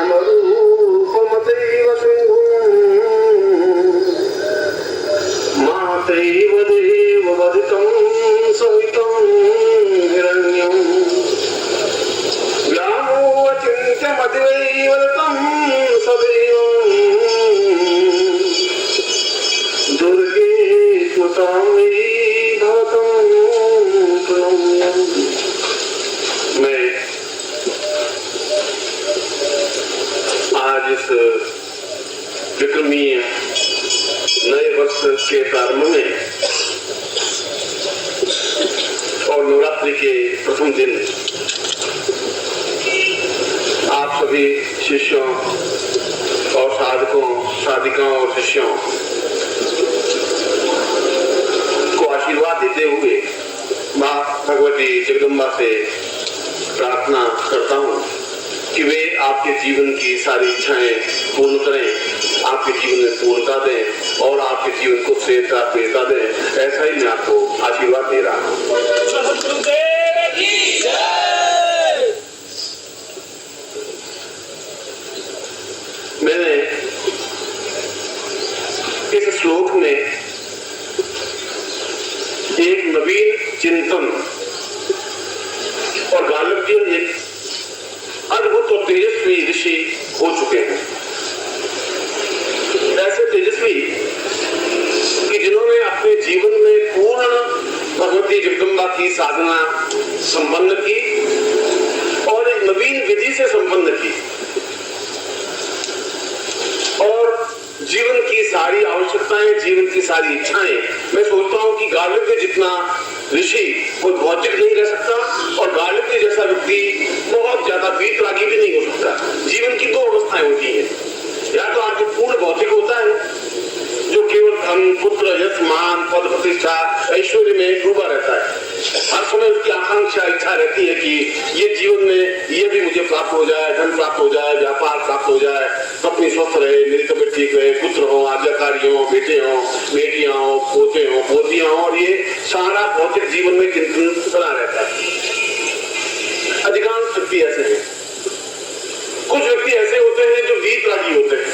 नामरूपमतैव सिंधुम् मातैव देववधितं सहितं हिरण्यम् व्यामोहचिन्त्यमतिवैवल्कं सदैवम् दुर्गे स्मृतां मे भवतं प्रणम्यम्। मैं आज इस विक्रमीय नए वर्ष के प्रारंभ में और नवरात्रि के प्रथम दिन आप सभी शिष्यों और साधकों, साधिकाओं और शिष्यों को आशीर्वाद देते हुए मां भगवती जगदम्बा से प्रार्थना करता हूँ कि वे आपके जीवन की सारी इच्छाएं पूर्ण करें, आपके जीवन में पूर्णता दें और आपके जीवन को श्रेयता प्रियता दें। ऐसा ही मैं आपको आशीर्वाद दे रहा हूँ। मैंने इस श्लोक में एक नवीन चिंतन और गालिब जी एक अद्भुत और तेजस्वी ऋषि हो चुके हैं। ऐसे तेजस्वी कि जिन्होंने अपने जीवन में पूर्ण भगवती जगदम्बा की साधना संपन्न की और एक नवीन विधि से संपन्न की और जीवन की सारी आवश्यकताएं, जीवन की सारी इच्छाएं, मैं सोचता हूं कि गार्लिक जितना ऋषि कोई भौतिक नहीं रह सकता और गार्लिक जैसा व्यक्ति बहुत ज्यादा वीतरागी भी नहीं हो सकता। जीवन की दो अवस्थाएं होती हैं, या तो आपको पूर्ण भौतिक होता है जो केवल धन, पुत्र, यश, मान, पद, प्रतिष्ठा, ऐश्वर्य में डूबा रहता है। हर समय उसकी आकांक्षा, इच्छा रहती है कि ये जीवन में ये भी मुझे प्राप्त हो जाए, धन प्राप्त हो जाए, व्यापार प्राप्त हो जाए, पत्नी स्वस्थ रहे, मेरी तबियत ठीक रहे, पुत्र हो, आज्ञाकारी हो, बेटे हो, बेटियां हो, पोते हो, पोतियां हो, और ये सारा भौतिक जीवन में चिंतन बना रहता है। अधिकांश व्यक्ति ऐसे हैं। कुछ व्यक्ति ऐसे होते हैं जो वीतरागी होते हैं,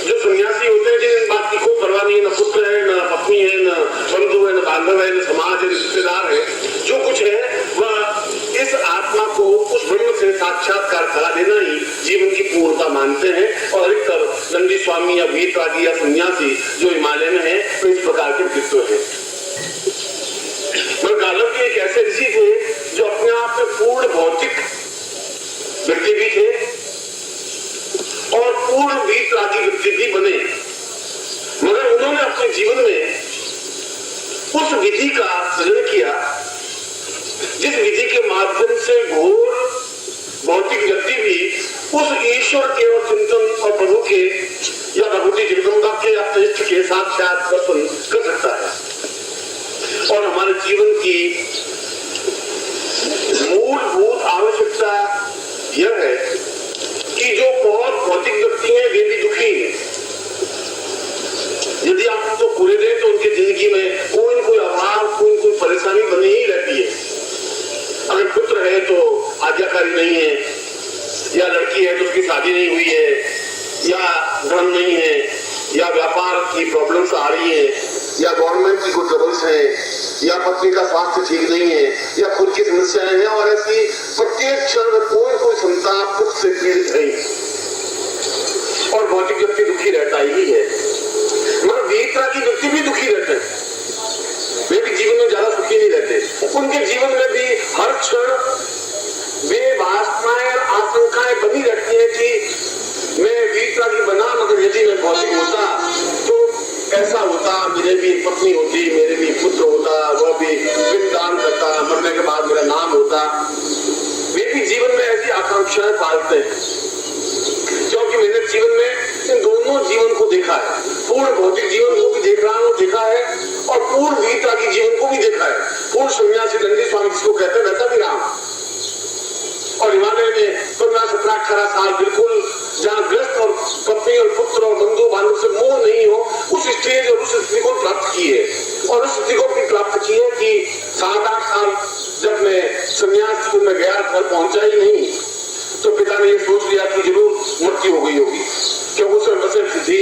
जो सन्यासी होते हैं, जिन बात की कोई परवाह नहीं है, न पुत्र है, न पत्नी है, न बंधु है, न बांधव है, न समाज है, रिश्तेदार है। जो कुछ है वह इस आत्मा को उस ब्रह्म से साक्षात्कार करा देना ही जीवन की पूर्णता मानते हैं। और अधिकतर नंदी स्वामी या वीतरागी या सन्यासी जो हिमालय में है तो इस प्रकार के व्यक्तित्व है। गालव के एक ऐसे ऋषि थे जो अपने आप में पूर्ण भौतिक व्यक्ति भी थे और पूर्ण वीतरागी व्यक्ति भी बने, मगर उन्होंने अपने जीवन में उस विधि का सृजन किया जिस विधि के माध्यम से घोर भौतिक व्यक्ति भी उस ईश्वर के और चिंतन और प्रभु के या भगवती जगदम्बा के या इष्ट के साक्षात दर्शन कर सकता है। और हमारे जीवन की मूलभूत आवश्यकता यह है कि जो बहुत भौतिक व्यक्ति हैं वे भी दुखी हैं। यदि आप उनको पूरे दें तो उनकी जिंदगी में कोई न कोई अभाव, कोई न कोई परेशानी बनी ही रहती है। अगर पुत्र है तो आज्ञाकारी नहीं है, या लड़की है तो उसकी शादी नहीं हुई है, या धन नहीं है, या व्यापार की प्रॉब्लम्स आ रही है, या गवर्नमेंट की कुछ ट्रबल्स है, या पत्नी का स्वास्थ्य ठीक नहीं है, या खुद की समस्याएं हैं, और ऐसी प्रत्येक क्षण में कोई कोई संताप दुख से पीड़ित है और भौतिक व्यक्ति दुखी रहता ही है। मगर वीतरागी व्यक्ति भी दुखी रहते हैं, वे भी जीवन में ज्यादा सुखी नहीं रहते। उनके जीवन में भी हर क्षण वे वासनाएं और आशंकाएं बनी रहती है कि मैं वीतरागी बना, मगर यदि मैं भौतिक होता तो ऐसा होता, मेरे भी पत्नी होती, मेरे भी पुत्र होता, वह भी पिंडदान करता, मरने के बाद मेरा नाम होता। वे भी जीवन में ऐसी आकांक्षाएं पालते हैं, क्योंकि मैंने जीवन में इन दोनों जीवन को देखा है। पूर्ण भौतिक जीवन को भी देखा है और पूर्ण वीतरागी जीवन को भी देखा है। पूर्ण सन्यासी नंदी स्वामी जिसको कहते हैं वैसा भी रहा। और हिमालय में 15-17-18 साल बिल्कुल जहाँ ग्रस्त और पत्नी और पुत्र और बंधु बांधव से मोह नहीं हो, उस स्टेज और उस स्थिति को प्राप्त की है। और उस स्थिति को भी प्राप्त की है कि 7-8 साल जब मैं संन्यास में गया, घर पहुंचा ही नहीं, तो पिता ने ये सोच लिया कि जरूर मृत्यु हो गई होगी, क्योंकि उसमें बसें थी,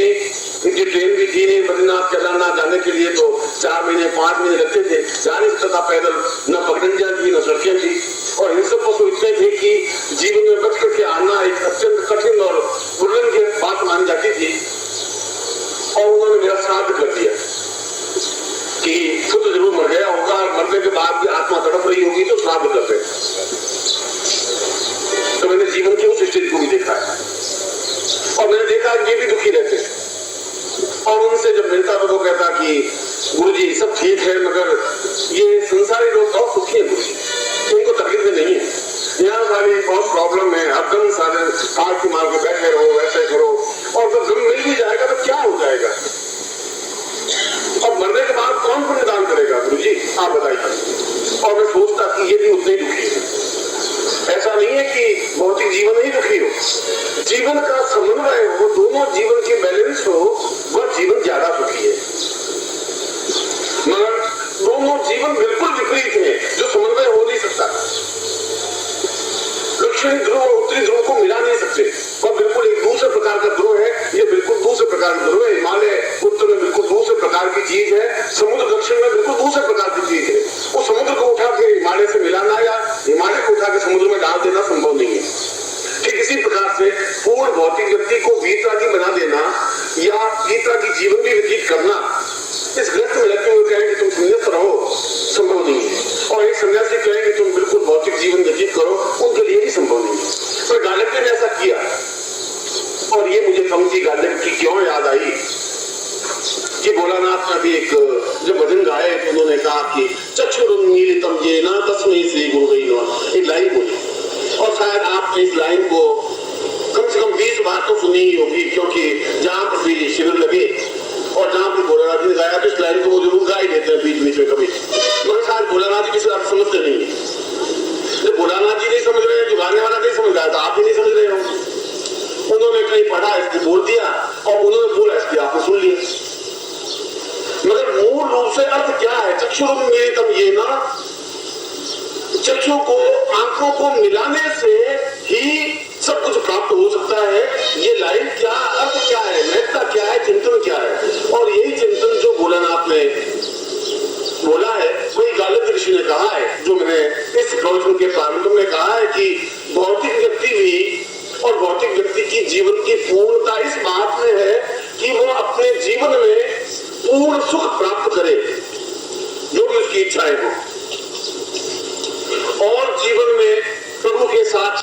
इनकी ट्रेन भी थी नहीं, बद्रीनाथ केदारनाथ जाने के लिए तो 4 महीने 5 महीने लगते थे, जा नहीं सकता था पैदल, न पगडंडियां थी न सड़कें थी, और हिंसक पशु इतने थे कि जीवन में बच करके आना एक अत्यंत कठिन और दुर्लभ की बात मानी जाती थी। और उन्होंने मेरा श्राद्ध कर दिया कि पुत्र जरूर मर गया होगा, मरने के बाद भी आत्मा तड़प रही होगी तो श्राद्ध कर दे। तो मैंने जीवन की उस स्थिति को भी देखा है, और मैंने देखा ये भी दुखी रहते हैं। और उनसे जब मिलता था तो कहता कि गुरुजी सब ठीक है, मगर ये संसारी लोग बहुत सुखी है गुरुजी, इनको तकलीफें नहीं है, यहाँ सारी बहुत प्रॉब्लम है, हरदम सारे काट की मार के बैठे रहो, वैसे करो, और जब जब मिल भी जाएगा तो क्या हो जाएगा, और मरने के बाद कौन पुण्यदान करेगा गुरुजी, आप बताइए। और मैं सोचता कि ये भी उतने ही दुखी है। ऐसा नहीं है कि भौतिक जीवन ही दुखी हो, जीवन का समन्वय हो, दोनों जीवन की बैलेंस हो, वह जीवन ज्यादा सुखी है। मगर दोनों जीवन बिल्कुल विपरीत है, जो समन्वय हो नहीं सकता। दक्षिणी ध्रुव और उत्तरी ध्रुव को मिला नहीं सकते, वह बिल्कुल एक दूसरे प्रकार का ध्रुव है, ये बिल्कुल दूसरे प्रकार का ध्रुव है। हिमालय उत्तर में बिल्कुल दूसरे प्रकार की चीज है, समुद्र दक्षिण में बिल्कुल दूसरे प्रकार की चीज है। उस समुद्र को उठा के हिमालय से मिलाना या हिमालय को उठा के समुद्र में डाल देना संभव नहीं है। ठीक इसी प्रकार से पूर्ण भौतिक व्यक्ति को वीतरागी बना देना या वीतरागी जीवन भी व्यतीत करना, इस ग्रस्त में लगते हुए कहें कि तुम संन्यास्त रहो, संभव नहीं है। और एक सन्यासी कहें कि तुम बिल्कुल भौतिक जीवन व्यतीत करो, उनके लिए भी संभव नहीं है। पर गालिब ने ऐसा किया, और ये मुझे कमती गालिब की क्यों याद आई कि भोलानाथ ने भी एक जब भजन गाए तो उन्होंने कहा कि चक्षुरुन्मीलितं येन तस्मै श्री गुरुवे नमः, एक लाइन बोली, और शायद आपने इस लाइन को कम से कम 20 बार तो सुनी ही होगी, क्योंकि जहां पर भी शिविर लगे और जहां पर भोलानाथ जी ने गाया तो इस लाइन को वो जरूर गा ही देते हैं बीच बीच में कभी, मगर शायद भोलानाथ जी किसी आप समझते नहीं है। जब भोलानाथ जी नहीं समझ रहे, जो गाने वाला नहीं समझ रहा था, आप भी नहीं समझ रहे हो। उन्होंने कहीं पढ़ा, इसको बोल दिया, और उन्होंने बोला, इसकी आपने सुन लिया, मगर मूल रूप से अर्थ क्या है? चक्षुरुन्मीलितं येन, चक्षु को, आंखों को मिलाने से ही सब कुछ प्राप्त हो सकता है। ये लाइन क्या, अर्थ क्या है, महत्ता क्या है, चिंतन क्या है? और यही चिंतन जो भोलानाथ ने बोला है, वही गालिब ऋषि ने कहा है, जो मैंने इस प्रवचन के प्रारंभ में कहा है कि भौतिक व्यक्ति भी और भौतिक व्यक्ति की जीवन की पूर्णता इस बात में है कि वो अपने जीवन में पूर्ण सुख प्राप्त करे, जो भी उसकी इच्छाएं हो, और जीवन में प्रभु के साथ